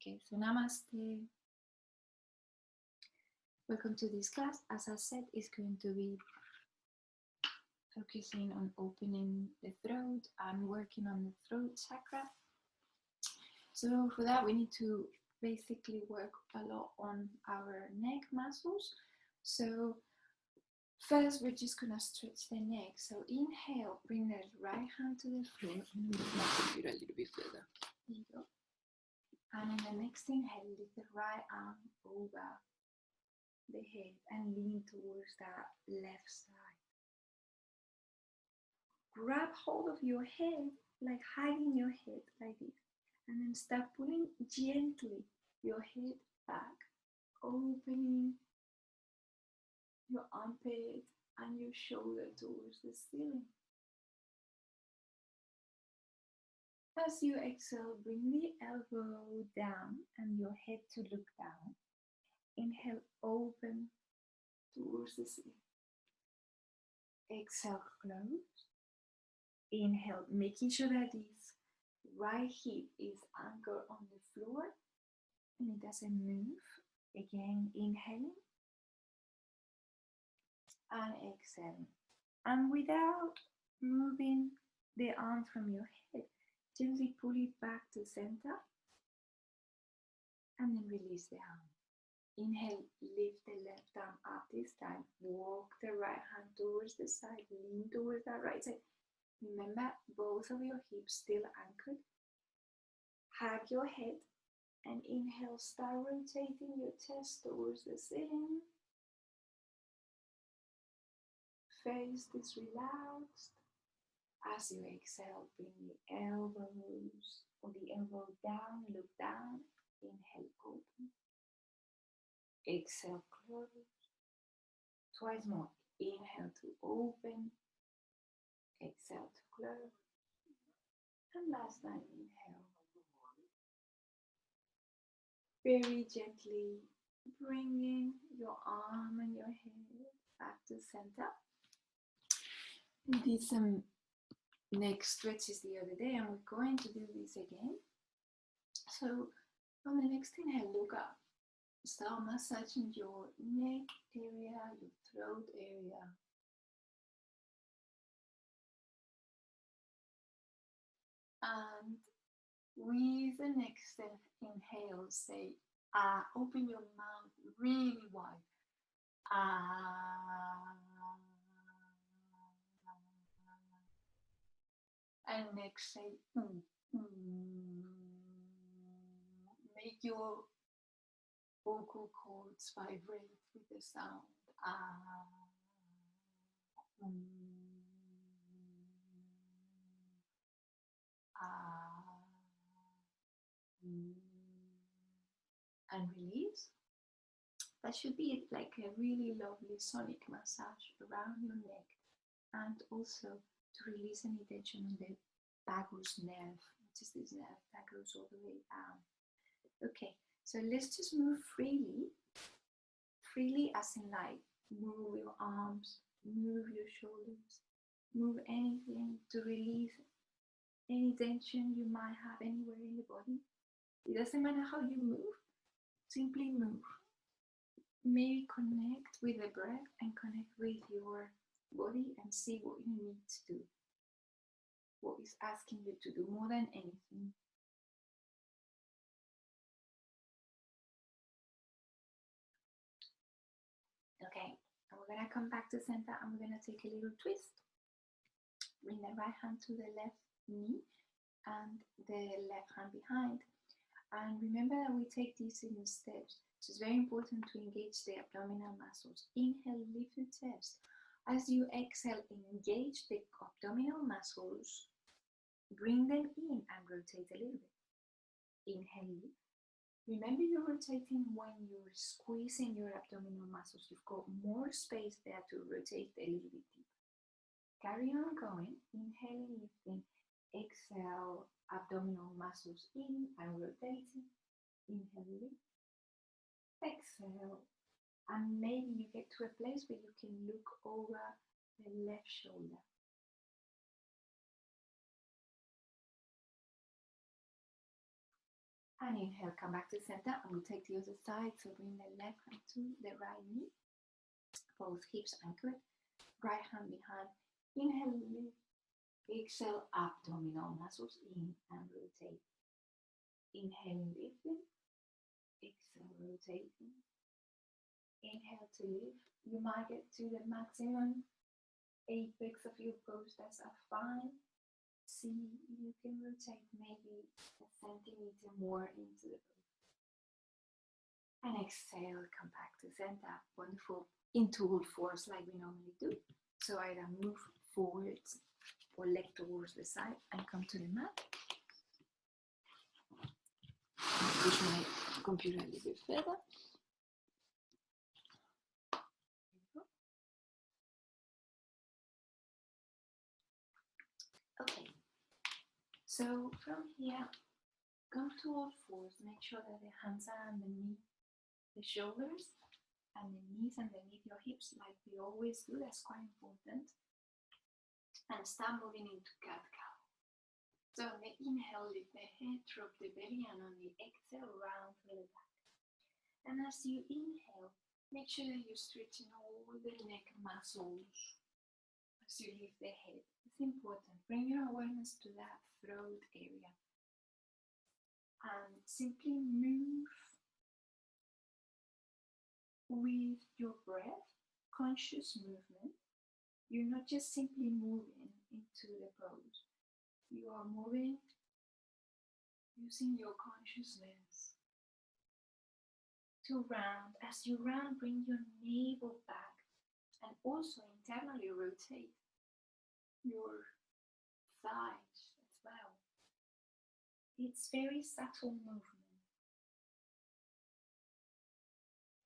Okay, so namaste. Welcome to this class. As I said, it's going to be focusing on opening the throat and working on the throat chakra. So for that, we need to basically work a lot on our neck muscles. So first, we're just gonna stretch the neck. So inhale, bring the right hand to the floor. I'm gonna move my computer a little bit further. There you go. And in the next inhale, lift the right arm over the head and lean towards that left side. Grab hold of your head, like hugging your head like this. And then start pulling gently your head back, opening your armpit and your shoulder towards the ceiling. As you exhale, bring the elbow down and your head to look down. Inhale, open towards the ceiling. Exhale, close. Inhale, making sure that this right hip is anchored on the floor and it doesn't move. Again, inhaling and exhaling. And without moving the arm from your head, gently pull it back to center and then release the arm. Inhale, lift the left arm up this time. Walk the right hand towards the side, lean towards that right side. Remember, both of your hips still anchored. Hug your head and inhale, start rotating your chest towards the ceiling. Face is relaxed. As you exhale, bring the elbows or the elbow down, look down. Inhale, open. Exhale, close. Twice more. Inhale to open. Exhale to close. And last time, inhale. Very gently bringing your arm and your head back to center. We did some neck stretches the other day and we're going to do this again. So on the next inhale, look up. Start massaging your neck area, your throat area. And with the next inhale, say, ah, open your mouth really wide. Ah. And next, say, Make your vocal cords vibrate with the sound. Ah. And release. That should be like a really lovely sonic massage around your neck, and also to release any tension on the vagus nerve, which is this nerve that goes all the way down. Okay, so let's just move freely as in like move your arms, move your shoulders, move anything to release any tension you might have anywhere in the body. It doesn't matter how you move, simply move. Maybe connect with the breath and connect with your body and see what you need to do, what is asking you to do more than anything. Okay, and we're gonna come back to center and we're gonna take a little twist. Bring the right hand to the left knee and the left hand behind. And remember that we take this in steps. So it's very important to engage the abdominal muscles. Inhale, lift the chest. As you exhale, engage the abdominal muscles. Bring them in and rotate a little bit. Inhale, lift. Remember, you're rotating when you're squeezing your abdominal muscles. You've got more space there to rotate a little bit deeper. Carry on going. Inhale, lifting. Exhale, abdominal muscles in and rotating. Inhale, lift. Exhale. And maybe you get to a place where you can look over the left shoulder. And inhale, come back to center, and we'll take the other side. So bring the left hand to the right knee, both hips anchored, right hand behind. Inhale, lift. Exhale, abdominal muscles in and rotate. Inhale, lifting. Exhale, rotating. Inhale to lift. You might get to the maximum apex of your pose. That's fine. See, you can rotate maybe a centimeter more into the pose. And exhale, come back to center. Wonderful. Into all fours like we normally do. So either move forwards or leg towards the side and come to the mat. Push my computer a little bit further. Okay, so from here, come to all fours. Make sure that the hands are underneath the shoulders and the knees underneath your hips, like we always do. That's quite important. And start moving into cat-cow. So on the inhale, lift the head, drop the belly, and on the exhale, round to the back. And as you inhale, make sure that you're stretching all the neck muscles as you lift the head. It's important. Bring your awareness to that throat area. And simply move with your breath, conscious movement. You're not just simply moving into the pose. You are moving using your consciousness to round. As you round, bring your navel back and also internally rotate your thighs as well. It's very subtle movement.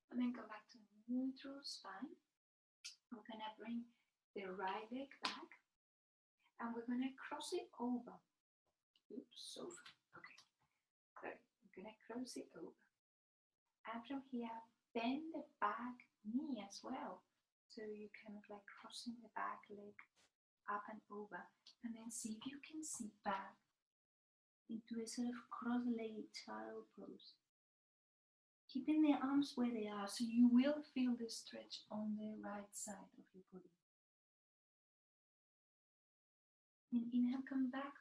And then come back to neutral spine. We're going to bring the right leg back and we're going to cross it over. Oops, over. Okay. Sorry. We're going to cross it over. And from here, bend the back knee as well. So you kind of like crossing the back leg up and over. And then see if you can sit back into a sort of cross-legged child pose. Keeping the arms where they are, so you will feel the stretch on the right side of your body. And inhale, come back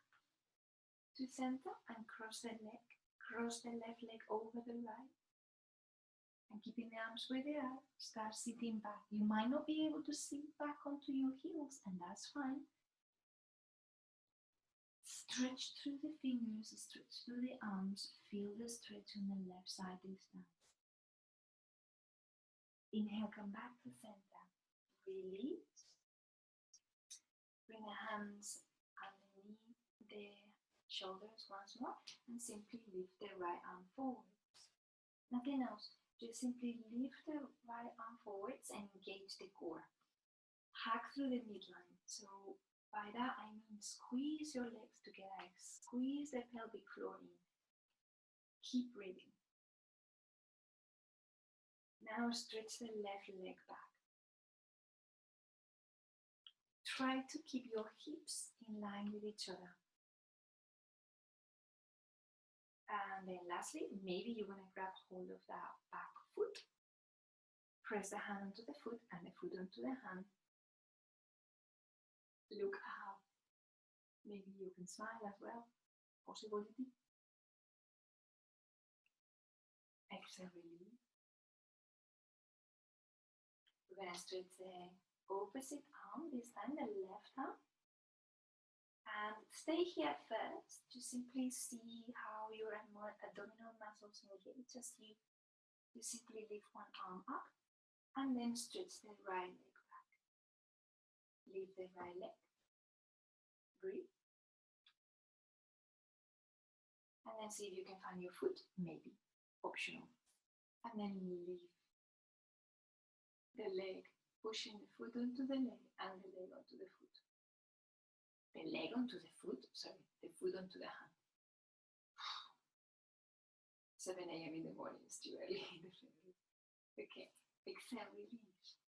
to center and cross the leg. Cross the left leg over the right. And keeping the arms where they are, start sitting back. You might not be able to sit back onto your heels, and that's fine. Stretch through the fingers, stretch through the arms. Feel the stretch on the left side this time. Inhale, come back to center. Release. Bring the hands underneath the shoulders once more and simply lift the right arm forwards. Nothing else. Just simply lift the right arm forwards and engage the core. Hack through the midline. So by that I mean squeeze your legs together. Squeeze the pelvic floor in. Keep breathing. Now stretch the left leg back. Try to keep your hips in line with each other. And then lastly, maybe you want to grab hold of that back foot. Press the hand onto the foot and the foot onto the hand. Look up. Maybe you can smile as well. Possibility. Exhale, release. We're going to stretch the opposite arm, this time the left arm. And stay here first to simply see how your abdominal muscles engage as you simply lift one arm up and then stretch the right leg back. Lift the right leg. Breathe. And then see if you can find your foot, maybe, optional. And then lift the leg, pushing the foot onto the leg and the leg onto the foot. The leg onto the foot, sorry, the foot onto the hand. 7 a.m. in the morning is too early. Okay, exhale, release.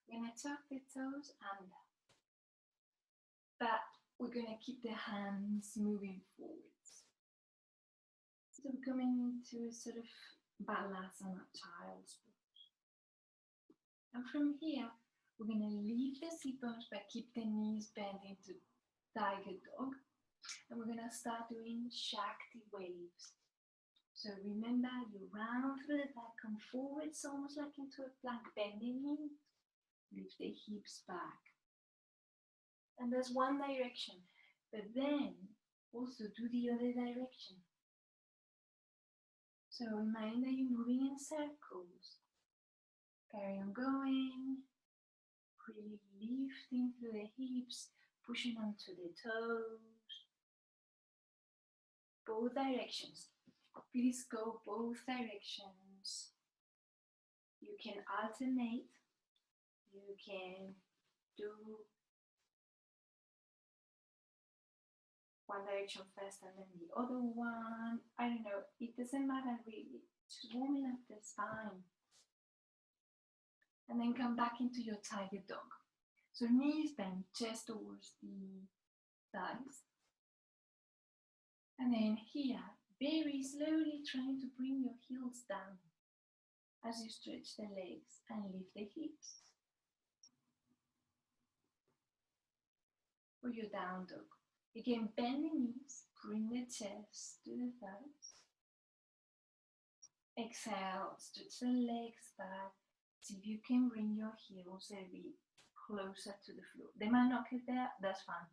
We're going to tuck the toes under. But we're going to keep the hands moving forwards. So we're coming into a sort of Halasana, child's pose. And from here, we're going to leave the sit bones but keep the knees bent into tiger dog. And we're going to start doing Shakti Waves. So remember, you round through the back, come forwards almost like into a plank, bending knee, lift the hips back. And that's one direction, but then also do the other direction. So remind that you're moving in circles. Carry on going, really lifting through the hips, pushing onto the toes. Both directions. Please go both directions. You can alternate. You can do one direction first and then the other one. I don't know. It doesn't matter really. Just warming up the spine. And then come back into your tiger dog. So knees bent, chest towards the thighs. And then here, very slowly trying to bring your heels down as you stretch the legs and lift the hips. For your down dog. Again, bend the knees, bring the chest to the thighs. Exhale, stretch the legs back. See if you can bring your heels a bit closer to the floor. They might not get there, that's fine.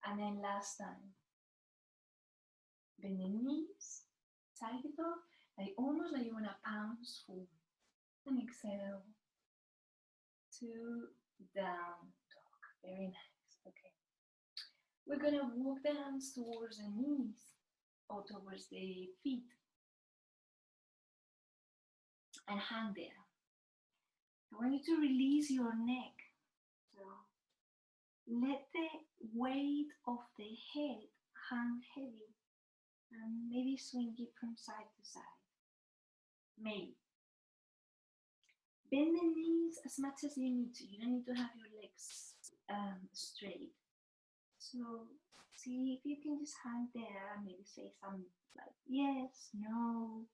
And then last time. Bend the knees, tiger dog, like almost like you want to pounce forward. And exhale to down dog. Very nice. Okay. We're going to walk the hands towards the knees or towards the feet. And hang there. I want you to release your neck. So let the weight of the head hang heavy. And maybe swing it from side to side. Maybe. Bend the knees as much as you need to. You don't need to have your legs straight. So see if you can just hang there and maybe say something like yes, no.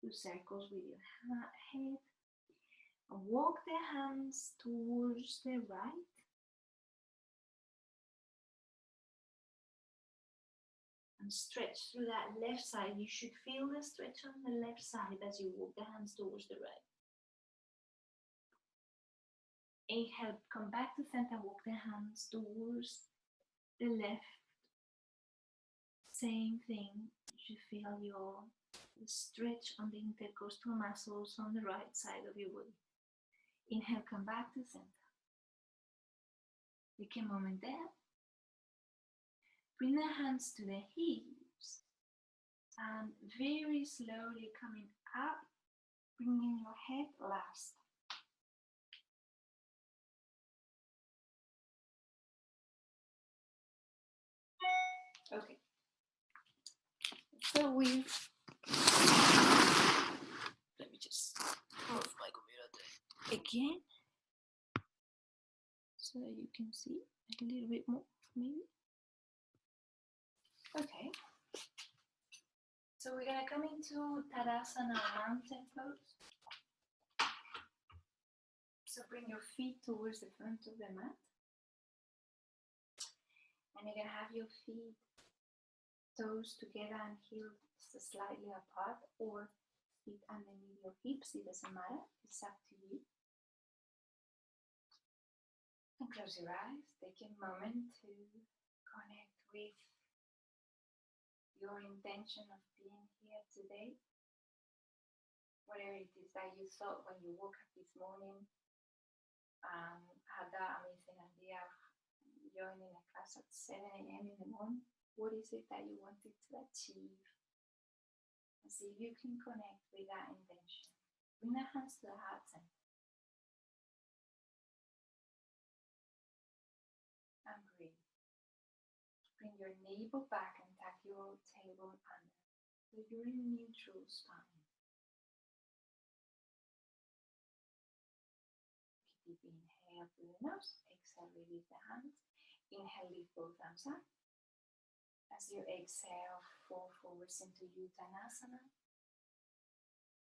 Do circles with your head. And walk the hands towards the right. And stretch through that left side. You should feel the stretch on the left side as you walk the hands towards the right. Inhale, come back to center, walk the hands towards the left. Same thing. You should feel your stretch on the intercostal muscles on the right side of your body. Inhale, come back to center. Take a moment there. Bring the hands to the hips and very slowly coming up, bringing your head last. Okay. So let me just move my computer again so that you can see a little bit more maybe. Okay, so we're going to come into Tadasana, mountain pose. So bring your feet towards the front of the mat. And you're going to have your feet, toes together and heels slightly apart, or feet underneath your hips, it doesn't matter, it's up to you. And close your eyes, take a moment to connect with your intention of being here today. Whatever it is that you thought when you woke up this morning, had that amazing idea of joining a class at 7 a.m. in the morning. What is it that you wanted to achieve? And see if you can connect with that intention. Bring the hands to the heart center. And breathe. Bring your navel back and tuck your tailbone under. So you're in neutral spine. Deep inhale through the nose. Exhale, release the hands. Inhale, lift both arms up. As you exhale, fall forwards into Uttanasana.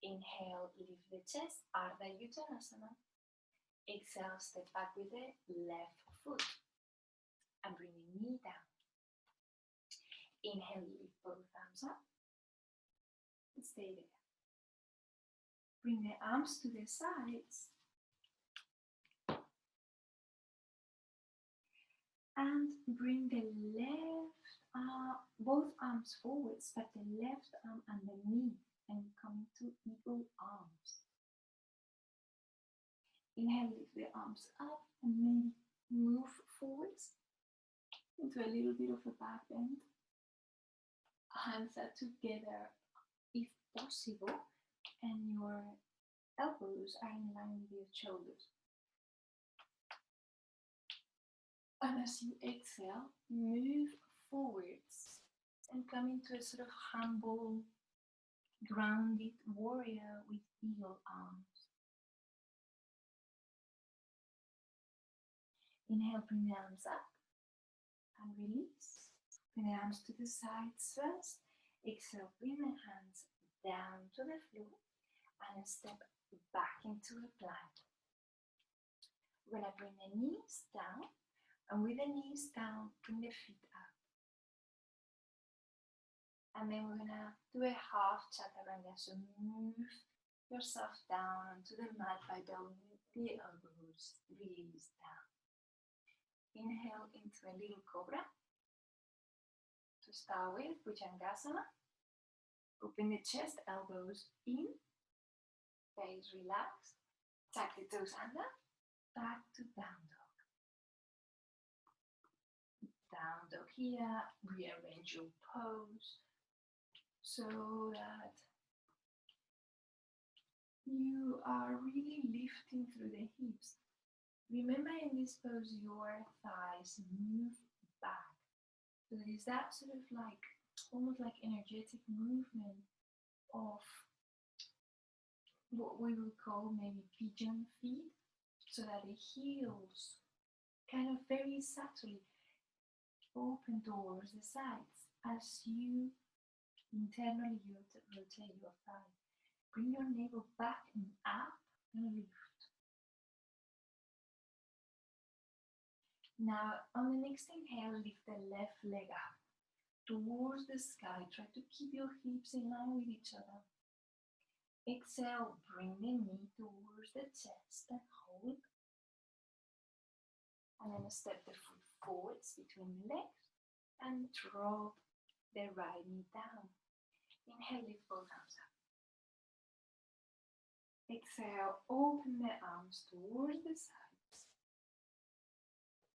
Inhale, lift the chest, Ardha Uttanasana. Exhale, step back with the left foot and bring the knee down. Inhale, lift both arms up and stay there. Bring the arms to the sides and bring the left arm, both arms forwards, but the left arm underneath and come to eagle arms. Inhale, lift the arms up and maybe move forwards into a little bit of a back bend. Hands are together if possible, and your elbows are in line with your shoulders. And as you exhale, move forwards and come into a sort of humble, grounded warrior with eagle arms. Inhale, bring the arms up and release. Bring the arms to the sides first. Exhale, bring the hands down to the floor and step back into a plank. We're going to bring the knees down, and with the knees down, bring the feet up. And then we're going to do a half chaturanga, so move yourself down onto the mat by bending the elbows, release down. Inhale into a little cobra. To start with, Bhujangasana. Open the chest, elbows in, face relaxed. Tuck the toes under, back to down dog. Down dog here, rearrange your pose so that you are really lifting through the hips. Remember, in this pose, your thighs move back. So there is that sort of like, almost like energetic movement of what we would call maybe pigeon feet, so that the heels kind of very subtly open towards the sides as you internally rotate your thigh. Bring your navel back and up and lift. Now, on the next inhale, lift the left leg up towards the sky. Try to keep your hips in line with each other. Exhale, bring the knee towards the chest and hold. And then step the foot forwards between the legs and drop the right knee down. Inhale, lift both arms up. Exhale, open the arms towards the sides.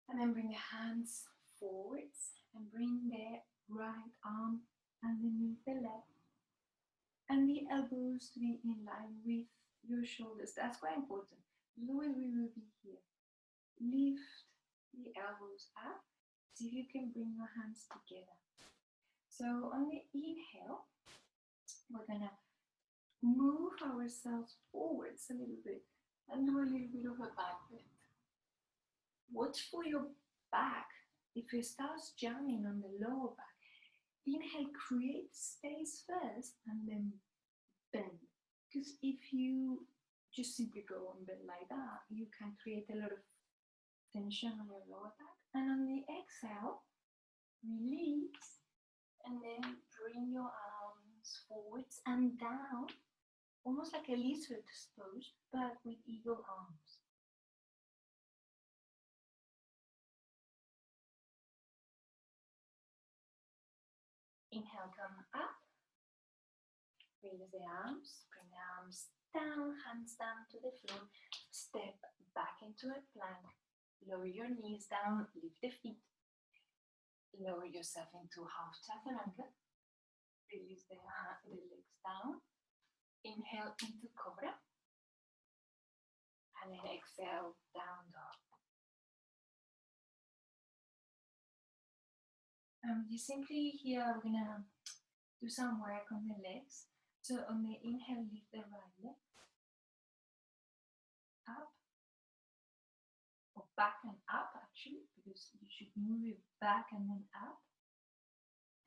And then bring the hands forwards and bring the right arm underneath the left. And the elbows to be in line with your shoulders. That's quite important. Otherwise, we will be here. Lift the elbows up. See if you can bring your hands together. So on the inhale, we're gonna move ourselves forwards a little bit and do a little bit of a back bend. Watch for your back. If it starts jamming on the lower back, inhale, create space first and then bend. Because if you just simply go and bend like that, you can create a lot of tension on your lower back. And on the exhale, release and then bring your arms forwards and down, almost like a lizard pose, but with eagle arms. Inhale, come up, release the arms, bring the arms down, hands down to the floor, step back into a plank, lower your knees down, lift the feet, lower yourself into half chaturanga, release the legs down, inhale into cobra, and then exhale, down dog. You simply here, we're gonna do some work on the legs. So on the inhale, lift the right leg up, or back and up actually, because you should move it back and then up.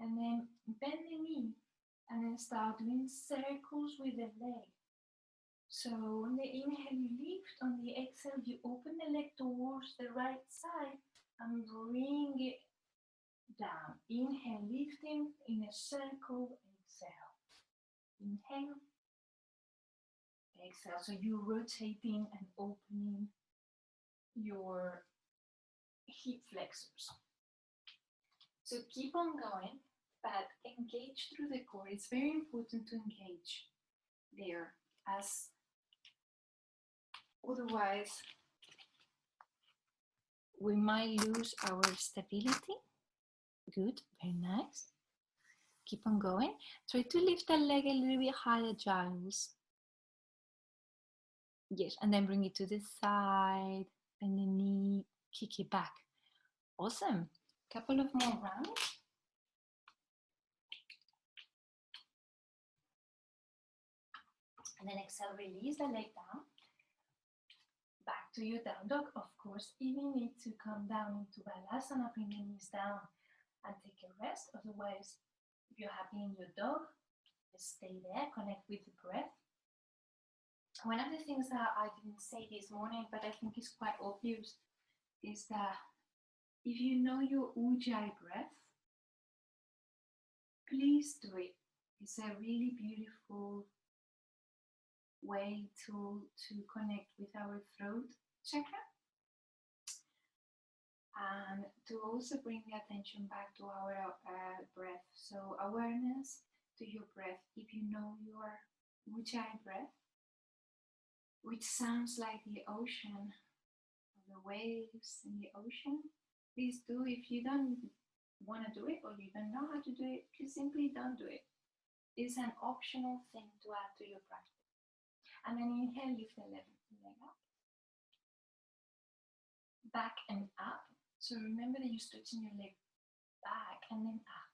And then bend the knee and then start doing circles with the leg. So on the inhale you lift, on the exhale you open the leg towards the right side and bring it down. Inhale, lifting in a circle, exhale. Inhale, exhale. So you're rotating and opening your hip flexors. So keep on going, but engage through the core. It's very important to engage there, as otherwise we might lose our stability. Good, very nice. Keep on going. Try to lift the leg a little bit higher, Giles. Yes, and then bring it to the side, and the knee, kick it back. Awesome. Couple of more rounds. And then exhale, release the leg down. Back to your down dog. Of course, if you need to come down into Halasana, bring the knees down and take a rest. Otherwise, if you're happy in your dog, just stay there, connect with the breath. One of the things that I didn't say this morning, but I think is quite obvious, is that if you know your Ujjayi breath, please do it. It's a really beautiful way to connect with our throat chakra, and to also bring the attention back to our breath. So awareness to your breath. If you know your Ujjayi breath, which sounds like the ocean, or the waves in the ocean, please do. If you don't want to do it, or you don't know how to do it, please simply don't do it. It's an optional thing to add to your practice. And then inhale, lift the leg up, back and up. So remember that you're stretching your leg back and then up.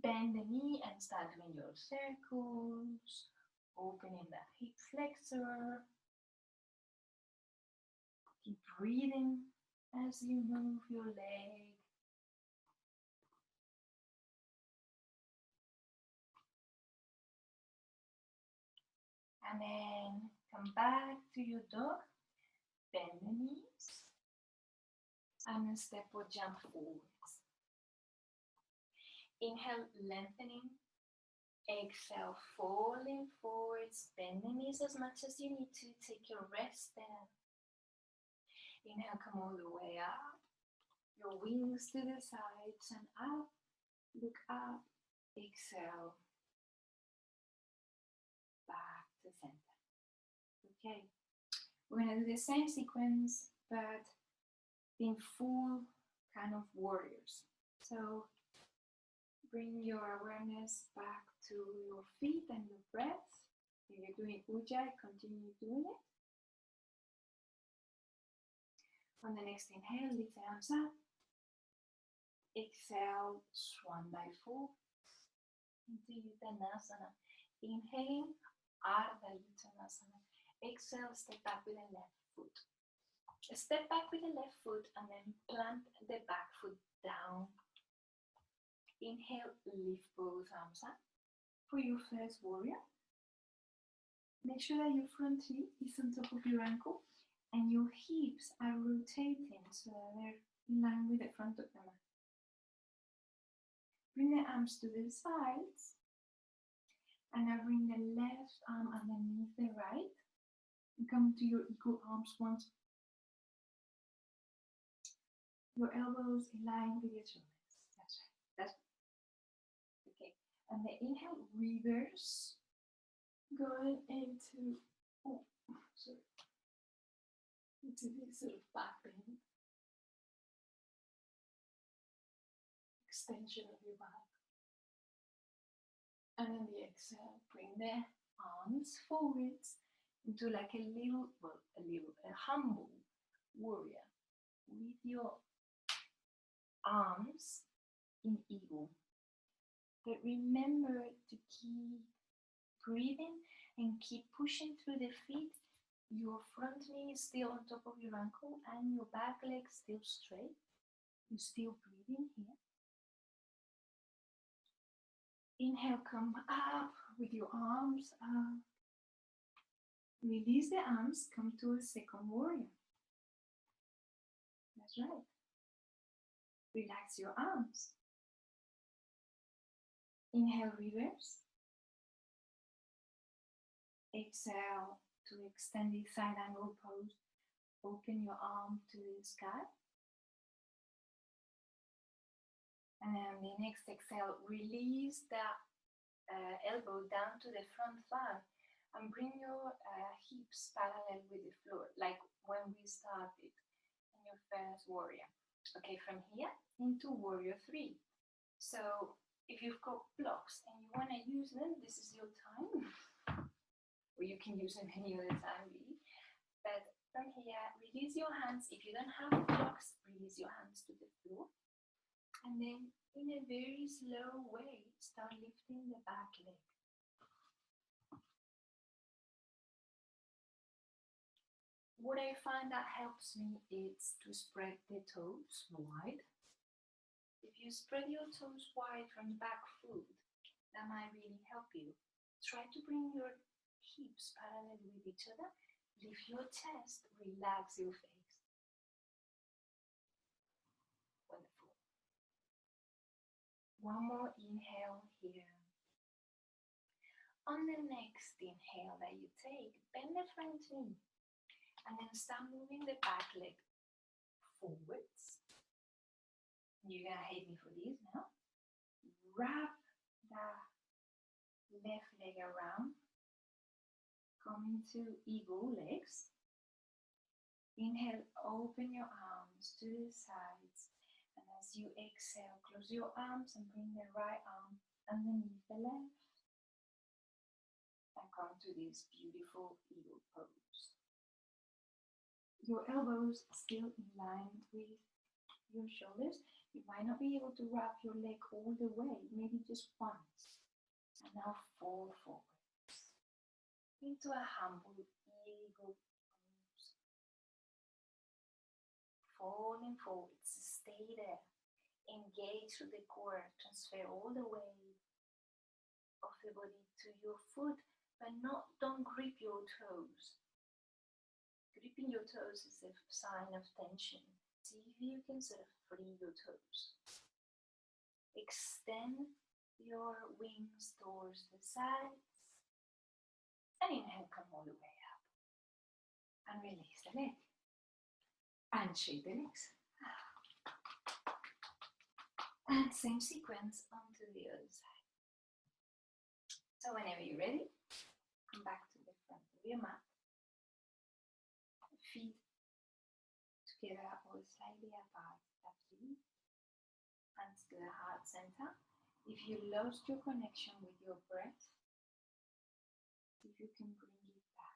Bend the knee and start doing your circles, opening the hip flexor. Keep breathing as you move your leg. And then come back to your dog, bend the knees, and then step or jump forwards. Inhale, lengthening. Exhale, falling forwards, bend the knees as much as you need to, take your rest there. Inhale, come all the way up, your wings to the sides and up, look up, exhale, back to center. Okay, we're going to do the same sequence, but in full kind of warriors. So bring your awareness back to your feet and your breath. If you're doing Ujjayi, continue doing it. On the next inhale, lift the arms up. Exhale, swan by four into Tadasana. Inhaling, Ardha Uttanasana. Exhale, step back with the left foot. Step back with the left foot and then plant the back foot down. Inhale, lift both arms up for your first warrior. Make sure that your front knee is on top of your ankle and your hips are rotating so that they're in line with the front of the mat. Bring the arms to the sides and now bring the left arm underneath the right and come to your equal arms once. Your elbows in line with your shoulders. That's right. That's right. Okay. And the inhale, reverse, going into this sort of back bend, extension of your back. And then the exhale, bring the arms forwards into like a humble warrior with your arms in eagle. But remember to keep breathing and keep pushing through the feet. Your front knee is still on top of your ankle and your back leg still straight. You're still breathing here. Inhale, come up with your arms up. Release the arms, come to a second warrior. That's right. Relax your arms. Inhale, reverse. Exhale to extend the side angle pose. Open your arm to the sky. And then the next exhale, release the elbow down to the front thigh and bring your hips parallel with the floor, like when we started in your first warrior. Okay, from here into warrior 3. So if you've got blocks and you want to use them, this is your time. Or you can use them any other time, really. But from here, release your hands. If you don't have blocks, release your hands to the floor. And then, in a very slow way, start lifting the back leg. What I find that helps me is to spread the toes wide. If you spread your toes wide from the back foot, that might really help you. Try to bring your hips parallel with each other. Lift your chest, relax your face. Wonderful. One more inhale here. On the next inhale that you take, bend the front knee and then start moving the back leg forwards. You're gonna hate me for this now. Wrap the left leg around. Come into eagle legs. Inhale, open your arms to the sides. And as you exhale, close your arms and bring the right arm underneath the left. And come to this beautiful eagle pose. Your elbows still in line with your shoulders. You might not be able to wrap your leg all the way, maybe just once. And now fall forwards into a humble eagle pose. Falling forwards, stay there. Engage through the core, transfer all the weight of the body to your foot, but don't grip your toes. Gripping your toes is a sign of tension. See if you can sort of free your toes. Extend your wings towards the sides. And inhale, come all the way up. And release the leg. And shake the legs. And same sequence onto the other side. So whenever you're ready, come back to the front of your mat. Feet together or slightly apart, up to you. Hands to the heart center. If you lost your connection with your breath, if you can bring it back.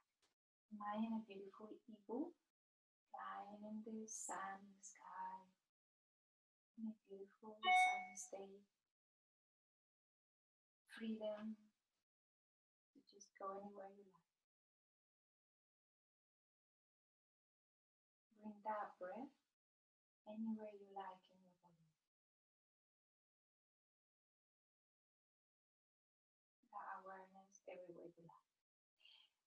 Lying in a beautiful eagle, flying in the sunny sky, in a beautiful sunny state. Freedom to just go anywhere you like. Bring that breath anywhere you like in your body. That awareness everywhere you like.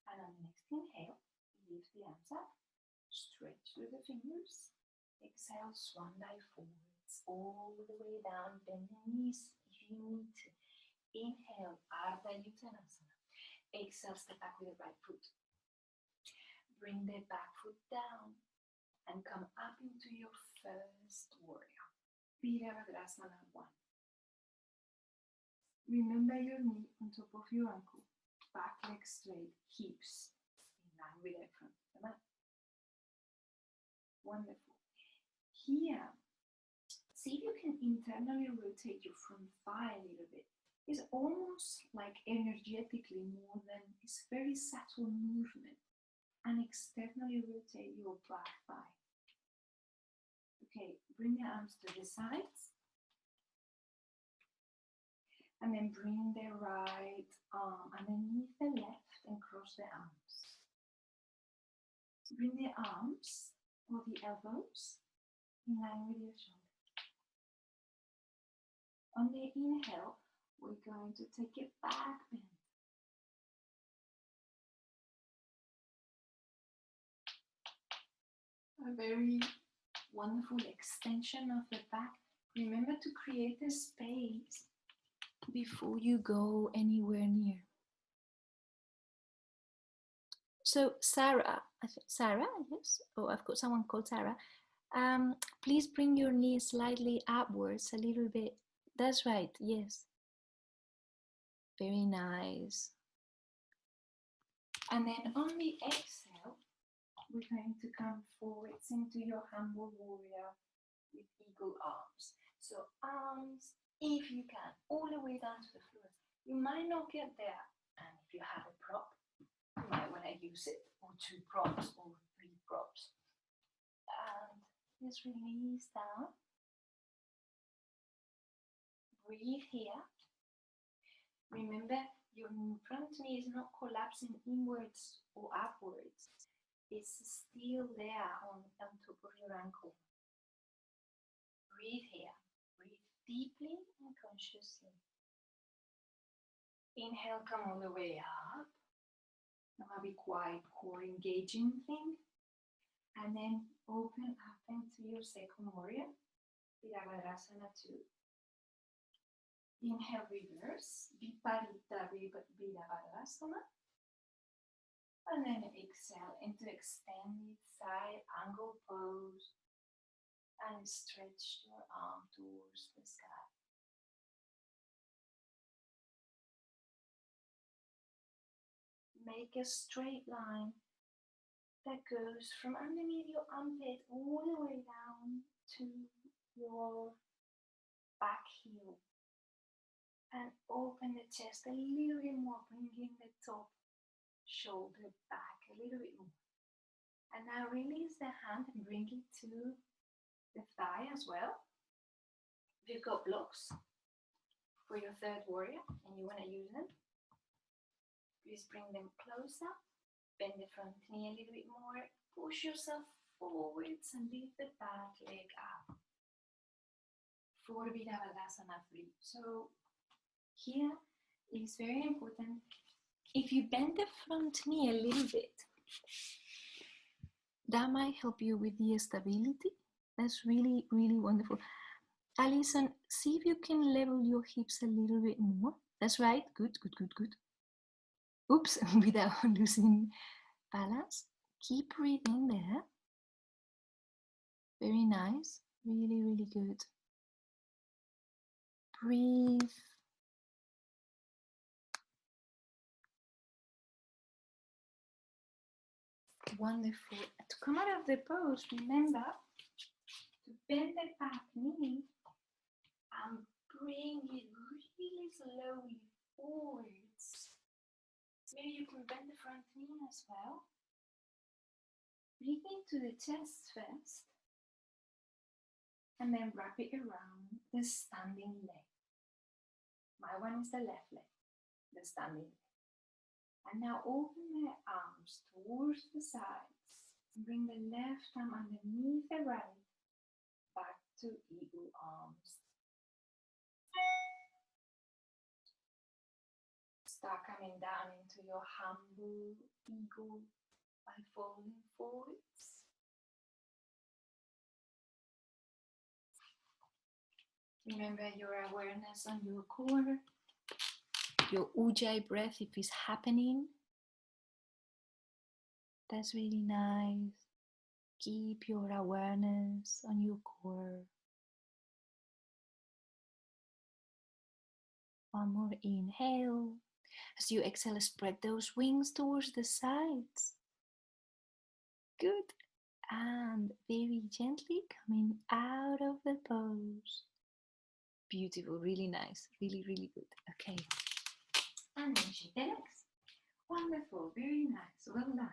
And on the next inhale, lift the arms up, stretch through the fingers. Exhale, swan dive forwards, all the way down, bend the knees if you need to. Inhale, Ardha Uttanasana. Exhale, step back with the right foot. Bring the back foot down and come up into your first warrior. Virabhadrasana 1. Remember your knee on top of your ankle, back leg straight, hips in line with the front of the mat. Wonderful. Here, see if you can internally rotate your front thigh a little bit. It's almost like energetically more than, it's very subtle movement. And externally rotate your back thigh. Okay, bring the arms to the sides. And then bring the right arm underneath the left and cross the arms. Bring the arms or the elbows in line with your shoulder. On the inhale, we're going to take it back bend. A very wonderful extension of the back. Remember to create a space before you go anywhere near. So Sarah, yes. Oh, I've got someone called Sarah. Please bring your knees slightly upwards a little bit. That's right, yes. Very nice. And then on the exhale, we're going to come forwards into your humble warrior with eagle arms. So arms, if you can, all the way down to the floor. You might not get there, and if you have a prop, you might want to use it, or 2 props, or 3 props. And just release down. Breathe here. Remember, your front knee is not collapsing inwards or upwards. It's still there on top of your ankle. Breathe here. Breathe deeply and consciously. Inhale, come all the way up. Now a big wide core engaging thing. And then open up into your second warrior. Virabhadrasana 2. Inhale, reverse. Viparita Virabhadrasana. And then exhale into extended side angle pose. And stretch your arm towards the sky. Make a straight line that goes from underneath your armpit all the way down to your back heel. And open the chest a little bit more, bringing the top shoulder back a little bit more. And now release the hand and bring it to the thigh as well. If you've got blocks for your third warrior and you want to use them, please bring them closer. Bend the front knee a little bit more. Push yourself forwards and lift the back leg up for Virabhadrasana 3. So here it is very important. If you bend the front knee a little bit, that might help you with the stability. That's really, really wonderful. Alison, see if you can level your hips a little bit more. That's right. Good, good, good, good. Oops, without losing balance. Keep breathing there. Very nice. Really, really good. Breathe. Wonderful. To come out of the pose, remember to bend the back knee and bring it really slowly forwards. Maybe you can bend the front knee as well. Breathe into the chest first, and then wrap it around the standing leg. My one is the left leg, the standing leg. And now open the arms towards the sides. Bring the left arm underneath the right, back to eagle arms. Start coming down into your humble eagle by folding forwards. Remember your awareness on your core, your ujjayi breath if it's happening. That's really nice. Keep your awareness on your core. One more inhale. As you exhale, spread those wings towards the sides. Good. And very gently coming out of the pose. Beautiful, really nice, really, really good. Okay. And then shake the legs. Wonderful, very nice, well done.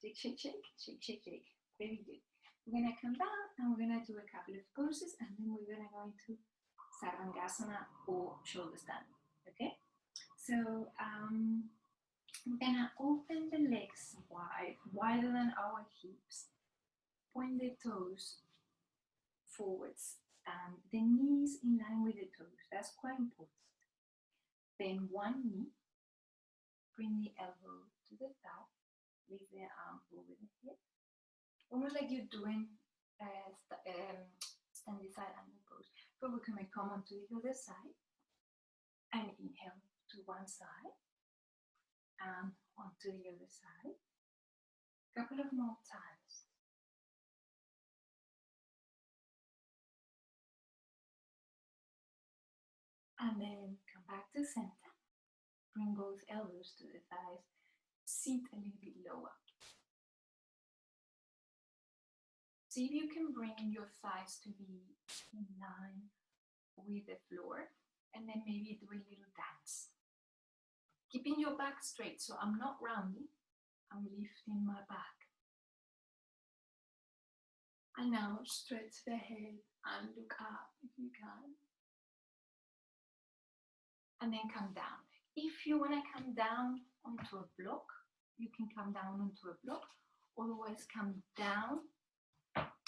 Shake, shake, shake, shake, shake, shake. Very good. We're going to come down and we're going to do a couple of poses and then we're going to go into Sarvangasana or Shoulderstand. Okay? So we're going to open the legs wide, wider than our hips. Point the toes forwards and the knees in line with the toes. That's quite important. Bend one knee, bring the elbow to the thigh, lift the arm over the head. Almost like you're doing standing side angle pose. But we're going to come onto the other side and inhale to one side and onto the other side. A couple of more times. And then come back to center. Bring both elbows to the thighs. Sit a little bit lower. See if you can bring your thighs to be in line with the floor, and then maybe do a little dance. Keeping your back straight, so I'm not rounding, I'm lifting my back. And now stretch the head and look up if you can. And then come down. If you want to come down onto a block, you can come down onto a block. Otherwise, come down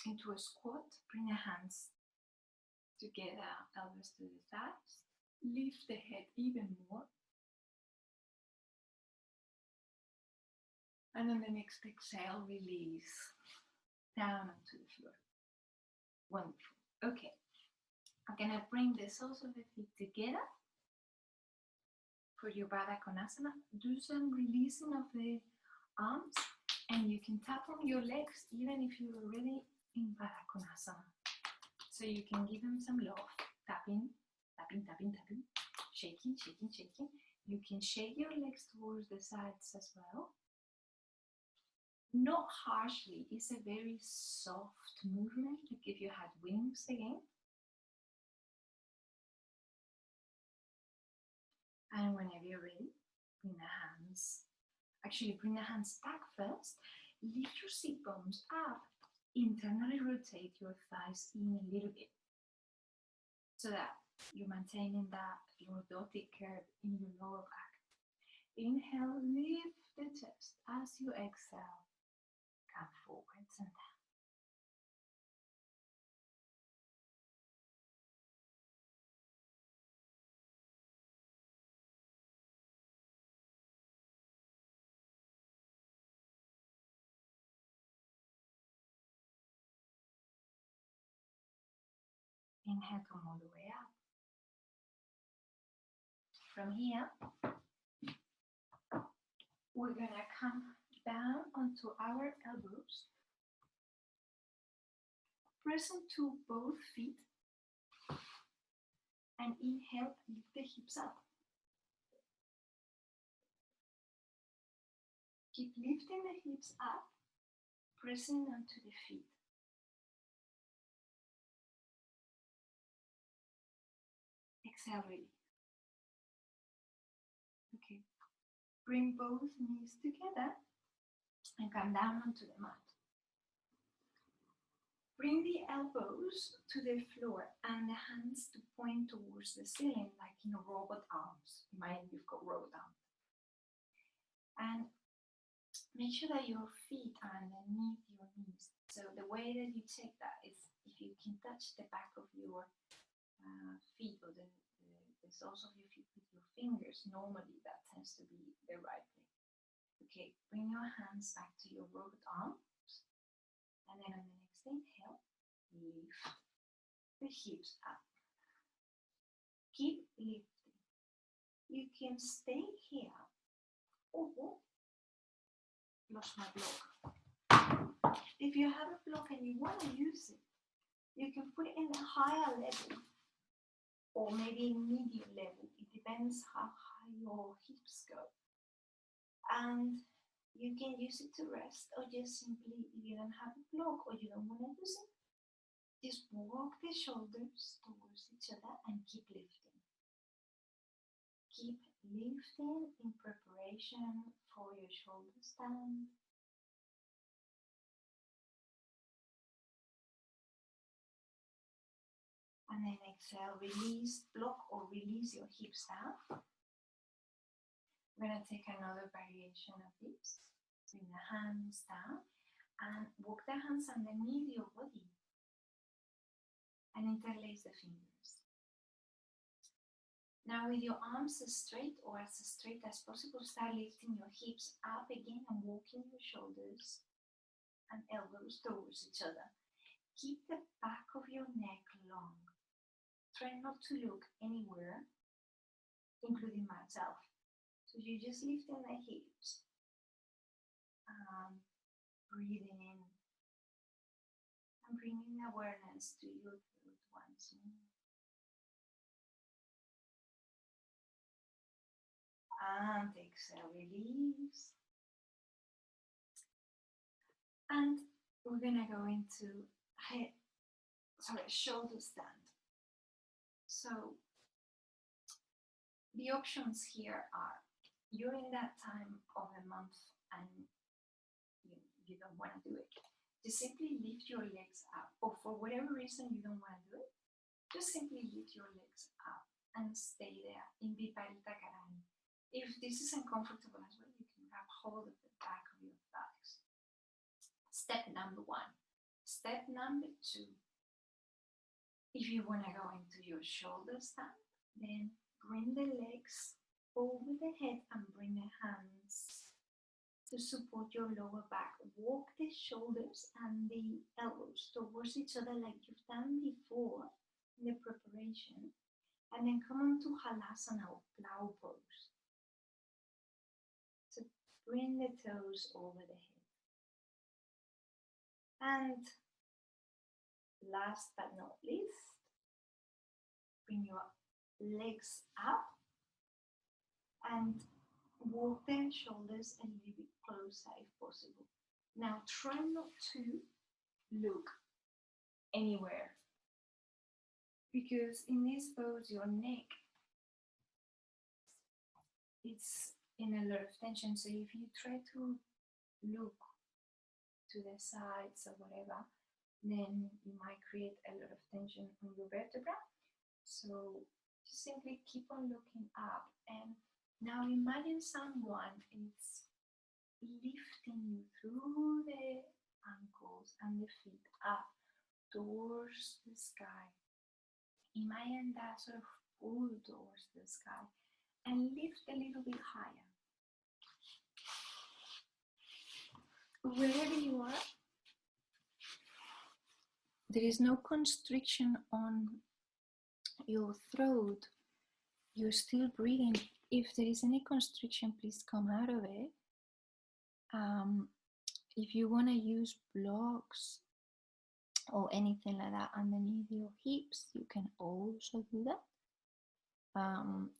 into a squat. Bring your hands together, elbows to the thighs. Lift the head even more. And on the next exhale, release down onto the floor. Wonderful. Okay. I'm going to bring the soles of the feet together for your Baddha Konasana. Do some releasing of the arms, and you can tap on your legs even if you're already in Baddha Konasana. So you can give them some love. Tapping, tapping, tapping, tapping. Shaking, shaking, shaking. You can shake your legs towards the sides as well. Not harshly. It's a very soft movement, like if you had wings again. And whenever you're ready, bring the hands. Actually, bring the hands back first. Lift your sit bones up. Internally rotate your thighs in a little bit, so that you're maintaining that lordotic curve in your lower back. Inhale, lift the chest. As you exhale, come forwards and down. Inhale, come all the way up. From here, we're going to come down onto our elbows. Press onto both feet. And inhale, lift the hips up. Keep lifting the hips up, pressing onto the feet. Exhale, release. Okay. Bring both knees together and come down onto the mat. Bring the elbows to the floor and the hands to point towards the ceiling, like in robot arms. Imagine you've got robot arms. And make sure that your feet are underneath your knees. So the way that you take that is if you can touch the back of your feet or the soles of your feet with your fingers, normally that tends to be the right place. Okay, bring your hands back to your robot arms, and then on the next inhale, lift the hips up. Keep lifting. You can stay here or lost my block. If you have a block and you want to use it, you can put it in a higher level or maybe medium level. It depends how high your hips go. And you can use it to rest, or just simply, if you don't have a block or you don't want to use it, just walk the shoulders towards each other and keep lifting. Keep lifting in preparation for your shoulder stand. And then exhale, release, block or release your hips down. We're going to take another variation of this. Bring the hands down and walk the hands underneath your body and interlace the fingers. Now with your arms as straight or as straight as possible, start lifting your hips up again and walking your shoulders and elbows towards each other. Keep the back of your neck long. Try not to look anywhere, including myself. So you're just lifting the hips. Breathing in and bringing awareness to your throat once more. And exhale, release. And we're gonna go into shoulder stand. So the options here are, you're in that time of the month and you don't want to do it. Just simply lift your legs up, or for whatever reason you don't want to do it, just simply lift your legs up and stay there in Viparita Karani. If this is uncomfortable as well, you can grab hold of the back of your thighs. Step number 1. Step number 2. If you want to go into your shoulder stand, then bring the legs over the head and bring the hands to support your lower back. Walk the shoulders and the elbows towards each other like you've done before in the preparation. And then come on to Halasana or plow pose. So bring the toes over the head. And last but not least, bring your legs up and walk the shoulders a little bit closer if possible. Now try not to look anywhere, because in this pose your neck it's in a lot of tension. So if you try to look to the sides or whatever, then you might create a lot of tension on your vertebra. So just simply keep on looking up. And now imagine someone is lifting you through the ankles and the feet up towards the sky. Imagine that sort of pull towards the sky and lift a little bit higher. Wherever you are, there is no constriction on your throat. You're still breathing. If there is any constriction, please come out of it. If you want to use blocks or anything like that underneath your hips, you can also do that.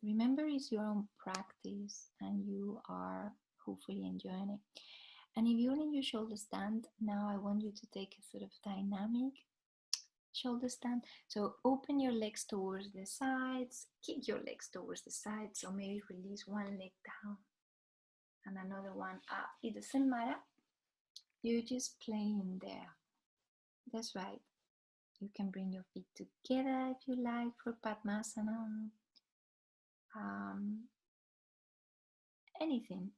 Remember, it's your own practice and you are hopefully enjoying it. And if you're in your shoulder stand, now I want you to take a sort of dynamic shoulder stand. So open your legs towards the sides, kick your legs towards the sides, so maybe release one leg down and another one up. It doesn't matter, you're just playing there. That's right. You can bring your feet together if you like for Padmasana. Anything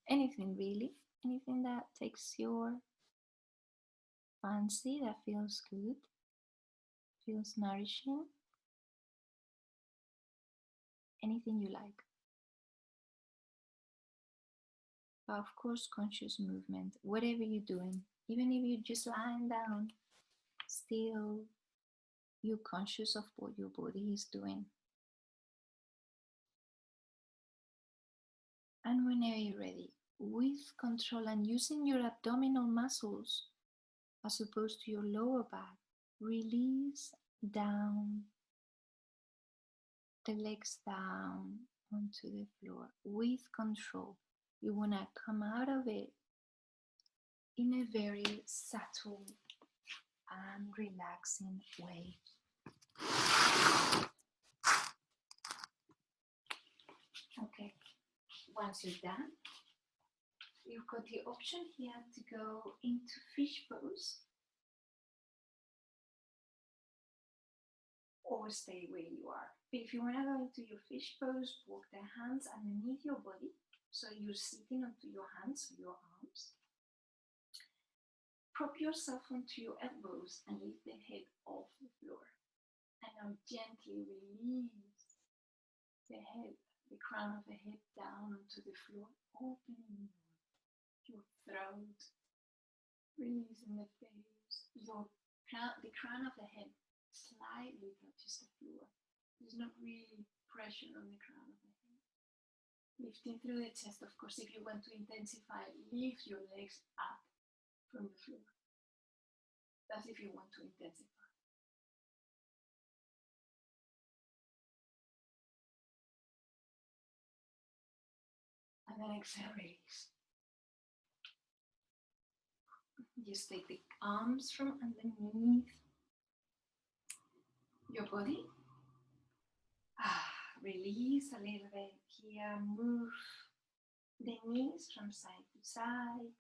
really, anything that takes your fancy, that feels good, feels nourishing, anything you like. But of course, conscious movement, whatever you're doing, even if you're just lying down, still you're conscious of what your body is doing. And whenever you're ready, with control and using your abdominal muscles as opposed to your lower back, release down, the legs down onto the floor with control. You want to come out of it in a very subtle and relaxing way. Okay, once you're done, you've got the option here to go into fish pose or stay where you are. But if you want to go into your fish pose, walk the hands underneath your body, so you're sitting onto your hands, your arms. Prop yourself onto your elbows and lift the head off the floor. And now gently release the head, the crown of the head down onto the floor, opening your throat, releasing the face. The crown of the head slightly touches the floor. There's not really pressure on the crown of the head. Lifting through the chest, of course, if you want to intensify, lift your legs up from the floor. That's if you want to intensify. And then exhale, release. Just take the arms from underneath your body. Release a little bit here. Move the knees from side to side.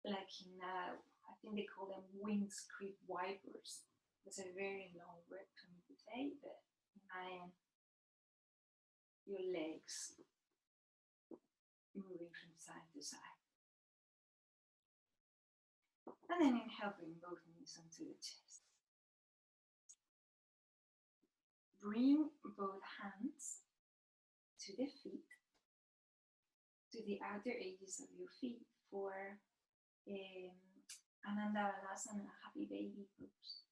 Like in, I think they call them windscreen wipers. That's a very long word for me to say, but your legs moving from side to side. And then inhale, bring both knees onto the chest. Bring both hands to the feet, to the outer edges of your feet for Halasana, happy baby pose.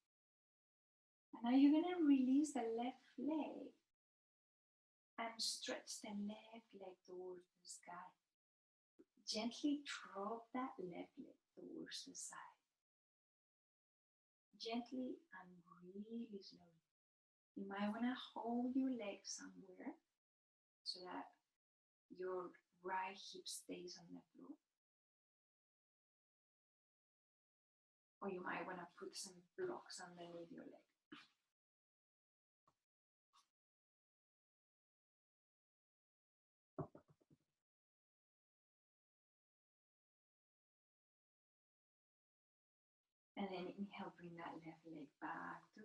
And now you're going to release the left leg and stretch the left leg towards the sky. Gently drop that left leg towards the side. Gently and really slowly. You might want to hold your leg somewhere so that your right hip stays on the floor. Or you might want to put some blocks underneath your leg. And then inhale, bring that left leg back to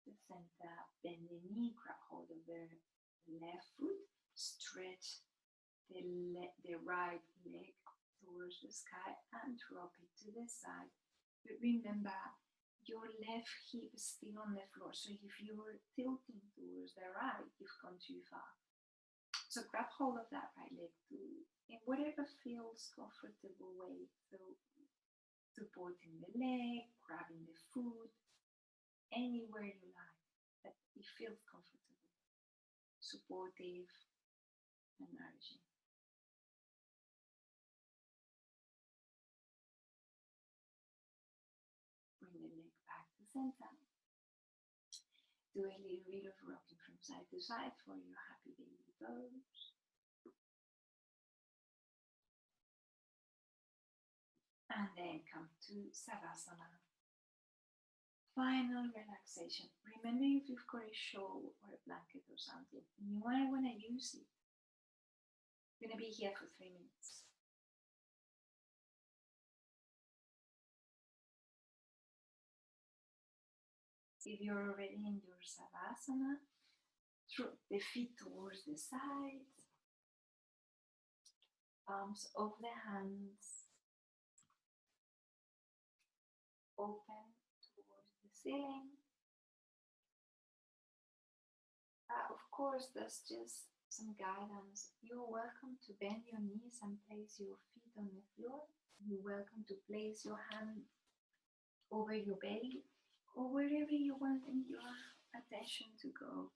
the center, bend the knee, grab hold of the left foot, stretch the right leg towards the sky and drop it to the side. But remember, your left hip is still on the floor, so if you're tilting towards the right, you've gone too far. So grab hold of that right leg in whatever feels comfortable way. So supporting the leg, grabbing the foot, anywhere you like, that it feels comfortable, supportive, and nourishing. Bring the leg back to center. Do a little bit of rocking from side to side for your happy baby pose. And then come to Sarvangasana. Final relaxation. Remember, if you've got a shawl or a blanket or something, you might want to use it. You're going to be here for 3 minutes. If you're already in your Savasana, drop the feet towards the sides, palms of the hands, open towards the ceiling. Of course, that's just some guidance. You're welcome to bend your knees and place your feet on the floor. You're welcome to place your hand over your belly or wherever you want your attention to go.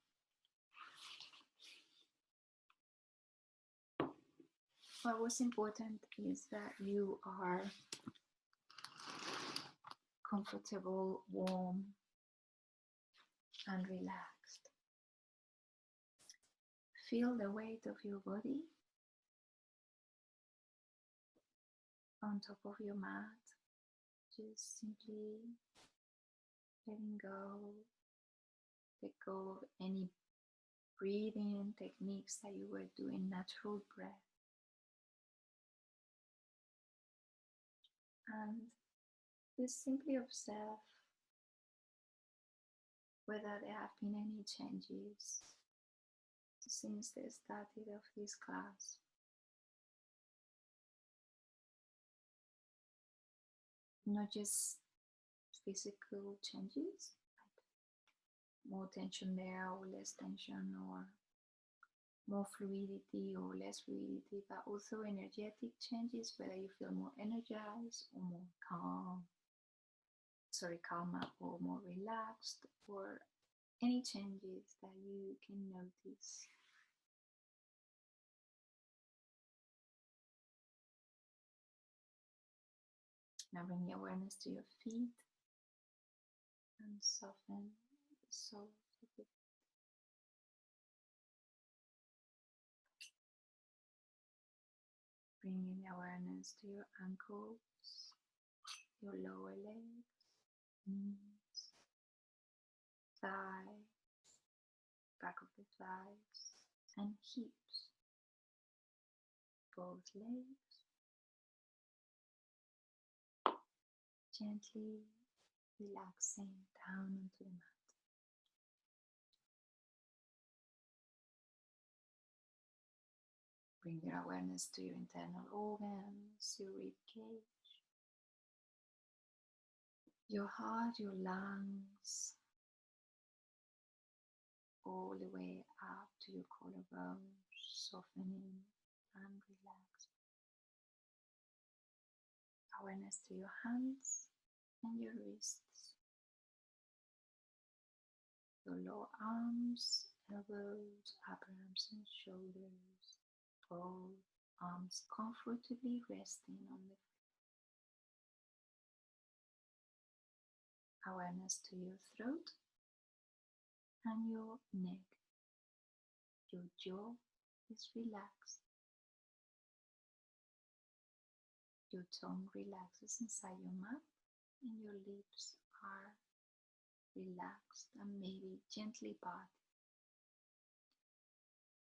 But what's important is that you are comfortable, warm, and relaxed. Feel the weight of your body on top of your mat. Just simply letting go. Let go of any breathing techniques that you were doing, natural breath. And just simply observe whether there have been any changes since the started of this class. Not just physical changes, more tension there or less tension, or more fluidity or less fluidity, but also energetic changes, whether you feel more energized or more calmer or more relaxed, or any changes that you can notice. Now bring your awareness to your feet and soften the soles of the feet. Bringing awareness to your ankles, your lower legs, knees, thigh, back of the thighs, and hips, both legs. Gently relaxing down onto the mat. Bring your awareness to your internal organs, your rib cage, your heart, your lungs, all the way up to your collarbones, softening and relaxing. Awareness to your hands and your wrists, your lower arms, elbows, upper arms and shoulders, both arms comfortably resting on the floor. Awareness to your throat and your neck. Your jaw is relaxed. Your tongue relaxes inside your mouth, and your lips are relaxed and maybe gently parted.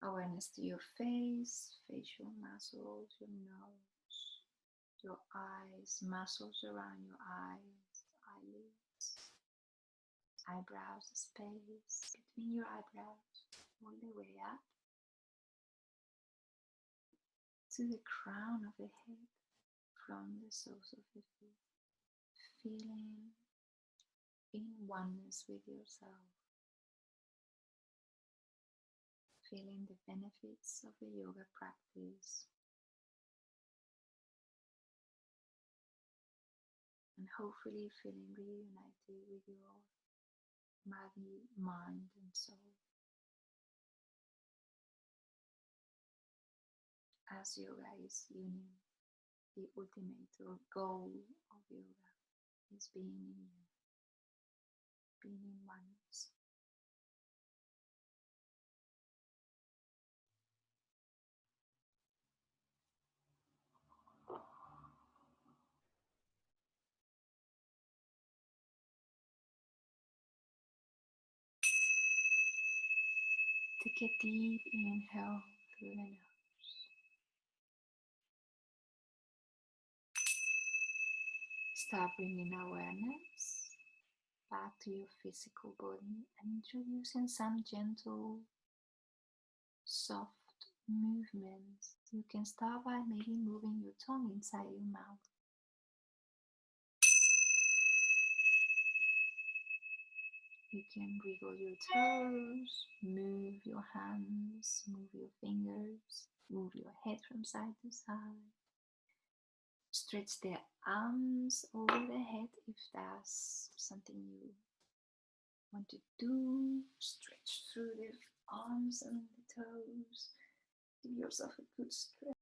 Awareness to your face, facial muscles, your nose, your eyes, muscles around your eyes, eyelids, eyebrows, space between your eyebrows, all the way up to the crown of the head, from the soles of the feet, feeling in oneness with yourself, feeling the benefits of the yoga practice, and hopefully feeling reunited with your body, mind, and soul. As yoga is union, the ultimate goal of yoga is being in you, being in oneness. Take a deep inhale through the nose. Start bringing awareness back to your physical body and introducing some gentle, soft movements. You can start by maybe moving your tongue inside your mouth. You can wiggle your toes, move your hands, move your fingers, move your head from side to side. Stretch the arms over the head if that's something you want to do. Stretch through the arms and the toes. Give yourself a good stretch.